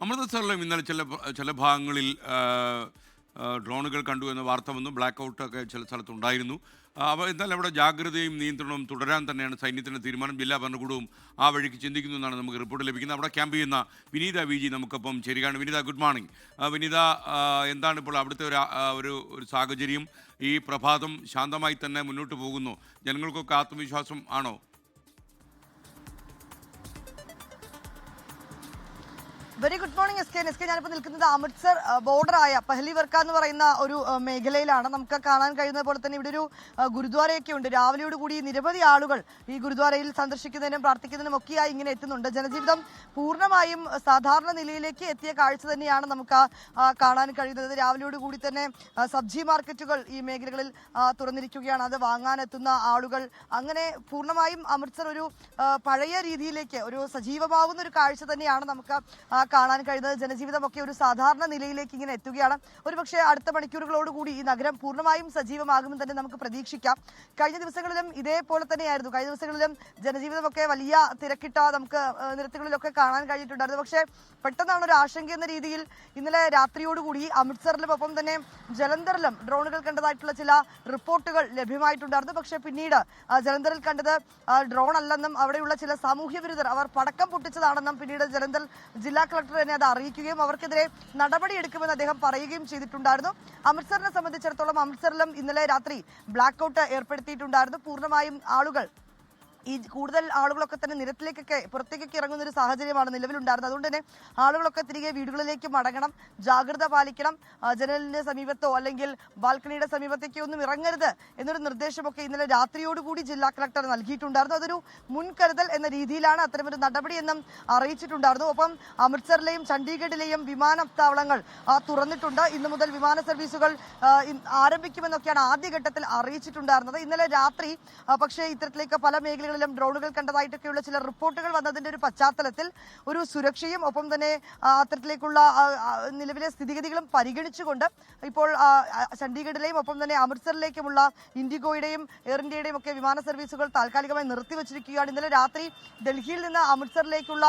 അമൃത്സറിലും ഇന്നലെ ചില ഭാഗങ്ങളിൽ ഡ്രോണുകൾ കണ്ടു എന്ന വാർത്ത വന്നു. ബ്ലാക്ക് ഔട്ടൊക്കെ ചില സ്ഥലത്തുണ്ടായിരുന്നു. എന്നാൽ അവിടെ ജാഗ്രതയും നിയന്ത്രണവും തുടരാൻ തന്നെയാണ് സൈന്യത്തിൻ്റെ തീരുമാനം. ജില്ലാ ഭരണകൂടവും ആ വഴിക്ക് ചിന്തിക്കുന്നു എന്നാണ് നമുക്ക് റിപ്പോർട്ട് ലഭിക്കുന്നത്. അവിടെ ക്യാമ്പ് ചെയ്യുന്ന വിനീത വി ജി നമുക്കൊപ്പം ചേരുകയാണ്. വിനീത, ഗുഡ് മോർണിംഗ്. വിനീത, എന്താണ് ഇപ്പോൾ അവിടുത്തെ ഒരു സാഹചര്യം? ഈ പ്രഭാതം ശാന്തമായി തന്നെ മുന്നോട്ട് പോകുന്നു. ജനങ്ങൾക്കൊക്കെ ആത്മവിശ്വാസം ആണോ? Very good morning S K. ഞാനിപ്പോൾ നിൽക്കുന്നത് അമൃത്സർ ബോർഡറായ പഹ്ലിവർക്ക എന്ന് പറയുന്ന ഒരു മേഖലയിലാണ്. നമുക്ക് കാണാൻ കഴിയുന്ന പോലെ തന്നെ ഇവിടെ ഒരു ഗുരുദ്വാരയൊക്കെ ഉണ്ട്. രാവിലെയോട് കൂടി നിരവധി ആളുകൾ ഈ ഗുരുദ്വാരയിൽ സന്ദർശിക്കുന്നതിനും പ്രാർത്ഥിക്കുന്നതിനും ഒക്കെയായി ഇങ്ങനെ എത്തുന്നുണ്ട്. ജനജീവിതം പൂർണ്ണമായും സാധാരണ നിലയിലേക്ക് എത്തിയ കാഴ്ച തന്നെയാണ് നമുക്ക് കാണാൻ കഴിയുന്നത്. രാവിലെയോട് കൂടി തന്നെ സബ്ജി മാർക്കറ്റുകൾ ഈ മേഖലകളിൽ തുറന്നിരിക്കുകയാണ്. അത് വാങ്ങാനെത്തുന്ന ആളുകൾ, അങ്ങനെ പൂർണ്ണമായും അമൃത്സർ ഒരു പഴയ രീതിയിലേക്ക് ഒരു സജീവമാവുന്ന ഒരു കാഴ്ച തന്നെയാണ് നമുക്ക് കാണാൻ കഴിയുന്നത്. ജനജീവിതമൊക്കെ ഒരു സാധാരണ നിലയിലേക്ക് ഇങ്ങനെ എത്തുകയാണ്. ഒരുപക്ഷെ അടുത്ത മണിക്കൂറുകളോടുകൂടി ഈ നഗരം പൂർണ്ണമായും സജീവമാകുമെന്ന് തന്നെ നമുക്ക് പ്രതീക്ഷിക്കാം. കഴിഞ്ഞ ദിവസങ്ങളിലും ഇതേപോലെ തന്നെയായിരുന്നു. കഴിഞ്ഞ ദിവസങ്ങളിലും ജനജീവിതമൊക്കെ വലിയ തിരക്കിട്ട നമുക്ക് നിരത്തുകളിലൊക്കെ കാണാൻ കഴിഞ്ഞിട്ടുണ്ടായിരുന്നു. പക്ഷേ പെട്ടെന്നാണ് ഒരു ആശങ്ക എന്ന രീതിയിൽ ഇന്നലെ രാത്രിയോടുകൂടി അമൃത്സറിലും ഒപ്പം തന്നെ ജലന്ധറിലും ഡ്രോണുകൾ കണ്ടതായിട്ടുള്ള ചില റിപ്പോർട്ടുകൾ ലഭ്യമായിട്ടുണ്ടായിരുന്നു. പക്ഷേ പിന്നീട് ജലന്ധറിൽ കണ്ടത് ഡ്രോൺ അല്ലെന്നും അവിടെയുള്ള ചില സാമൂഹ്യ വിരുദ്ധർ അവർ പടക്കം പൊട്ടിച്ചതാണെന്നും പിന്നീട് ജലന്ധർ ജില്ലാ കളക്ടർ തന്നെ അത് അറിയിക്കുകയും അവർക്കെതിരെ നടപടിയെടുക്കുമെന്ന് അദ്ദേഹം പറയുകയും ചെയ്തിട്ടുണ്ടായിരുന്നു. അമൃത്സറിനെ സംബന്ധിച്ചിടത്തോളം അമൃത്സറിലും ഇന്നലെ രാത്രി ബ്ലാക്ക് ഔട്ട് ഏർപ്പെടുത്തിയിട്ടുണ്ടായിരുന്നു. പൂർണ്ണമായും ആളുകൾ ഈ കൂടുതൽ ആളുകളൊക്കെ തന്നെ നിരത്തിലേക്കൊക്കെ പുറത്തേക്കൊക്കെ ഇറങ്ങുന്ന ഒരു സാഹചര്യമാണ് നിലവിലുണ്ടായിരുന്നത്. അതുകൊണ്ട് തന്നെ ആളുകളൊക്കെ തിരികെ വീടുകളിലേക്ക് മടങ്ങണം, ജാഗ്രത പാലിക്കണം, ജനലിന്റെ സമീപത്തോ അല്ലെങ്കിൽ ബാൽക്കണിയുടെ സമീപത്തേക്കോ ഒന്നും ഇറങ്ങരുത് എന്നൊരു നിർദ്ദേശമൊക്കെ ഇന്നലെ രാത്രിയോടുകൂടി ജില്ലാ കളക്ടർ നൽകിയിട്ടുണ്ടായിരുന്നു. അതൊരു മുൻകരുതൽ എന്ന രീതിയിലാണ് അത്തരമൊരു നടപടിയെന്നും അറിയിച്ചിട്ടുണ്ടായിരുന്നു. ഒപ്പം അമൃത്സറിലെയും ചണ്ഡീഗഡിലെയും വിമാനത്താവളങ്ങൾ തുറന്നിട്ടുണ്ട്. ഇന്നു മുതൽ വിമാന സർവീസുകൾ ആരംഭിക്കുമെന്നൊക്കെയാണ് ആദ്യഘട്ടത്തിൽ അറിയിച്ചിട്ടുണ്ടായിരുന്നത്. ഇന്നലെ രാത്രി പക്ഷേ ഇത്തരത്തിലേക്ക് പല മേഖലകളിലും ഡ്രോണുകൾ കണ്ടതായിട്ടൊക്കെയുള്ള ചില റിപ്പോർട്ടുകൾ വന്നതിന്റെ ഒരു പശ്ചാത്തലത്തിൽ ഒരു സുരക്ഷയും ഒപ്പം തന്നെ അത്തരത്തിലേക്കുള്ള നിലവിലെ സ്ഥിതിഗതികളും പരിഗണിച്ചുകൊണ്ട് ഇപ്പോൾ ചണ്ഡീഗഡിലെയും ഒപ്പം തന്നെ അമൃത്സറിലേക്കുമുള്ള ഇൻഡിഗോയുടെയും എയർ ഇന്ത്യയുടെയും ഒക്കെ വിമാന സർവീസുകൾ താൽക്കാലികമായി നിർത്തിവച്ചിരിക്കുകയാണ്. ഇന്നലെ രാത്രി ഡൽഹിയിൽ നിന്ന് അമൃത്സറിലേക്കുള്ള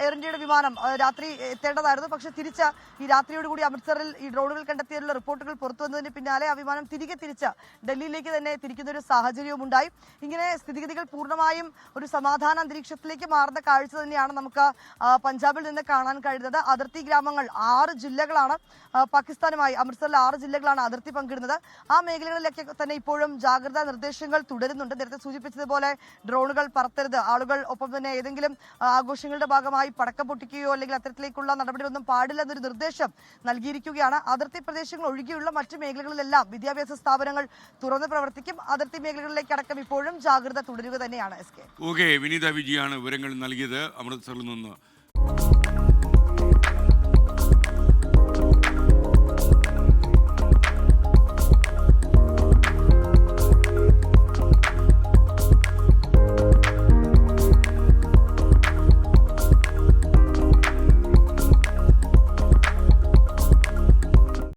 എയർ ഇന്ത്യയുടെ വിമാനം രാത്രി എത്തേണ്ടതായിരുന്നു. പക്ഷെ തിരിച്ച് ഈ രാത്രിയോടുകൂടി അമൃത്സറിൽ ഈ ഡ്രോണുകൾ കണ്ടെത്തിയുള്ള റിപ്പോർട്ടുകൾ പുറത്തു വന്നതിന് പിന്നാലെ ആ വിമാനം തിരിച്ച് ഡൽഹിയിലേക്ക് തന്നെ തിരിക്കുന്ന ഒരു സാഹചര്യവും ഉണ്ടായി. ഇങ്ങനെ സ്ഥിതിഗതികൾ പൂർണ്ണമായും ഒരു സമാധാന അന്തരീക്ഷത്തിലേക്ക് മാറുന്ന കാഴ്ച തന്നെയാണ് നമുക്ക് പഞ്ചാബിൽ നിന്ന് കാണാൻ കഴിയുന്നത്. അതിർത്തി ഗ്രാമങ്ങൾ 6 ജില്ലകളാണ് പാകിസ്ഥാനുമായി, അമൃത്സറിൽ 6 ജില്ലകളാണ് അതിർത്തി പങ്കിടുന്നത്. ആ മേഖലകളിലൊക്കെ തന്നെ ഇപ്പോഴും ജാഗ്രതാ നിർദ്ദേശങ്ങൾ തുടരുന്നുണ്ട്. നേരത്തെ സൂചിപ്പിച്ചതുപോലെ ഡ്രോണുകൾ പറത്തരുത്, ആളുകൾ ഒപ്പം തന്നെ ഏതെങ്കിലും ആഘോഷങ്ങളുടെ ഭാഗമായി പടക്കം പൊട്ടിക്കുകയോ അല്ലെങ്കിൽ അത്തരത്തിലേക്കുള്ള നടപടികളൊന്നും പാടില്ല എന്നൊരു നിർദ്ദേശം നൽകിയിരിക്കുകയാണ്. അതിർത്തി പ്രദേശങ്ങൾ ഒഴികെയുള്ള മറ്റു മേഖലകളിലെല്ലാം വിദ്യാഭ്യാസ സ്ഥാപനങ്ങൾ തുറന്ന് പ്രവർത്തിക്കും. അതിർത്തി മേഖലകളിലേക്ക് അടക്കം ഇപ്പോഴും ജാഗ്രത തുടരുക തന്നെയാണ്. ഓക്കെ, വിനീത വിജിയാണ് വിവരങ്ങൾ നൽകിയത് അമൃത്സറിൽ നിന്ന്.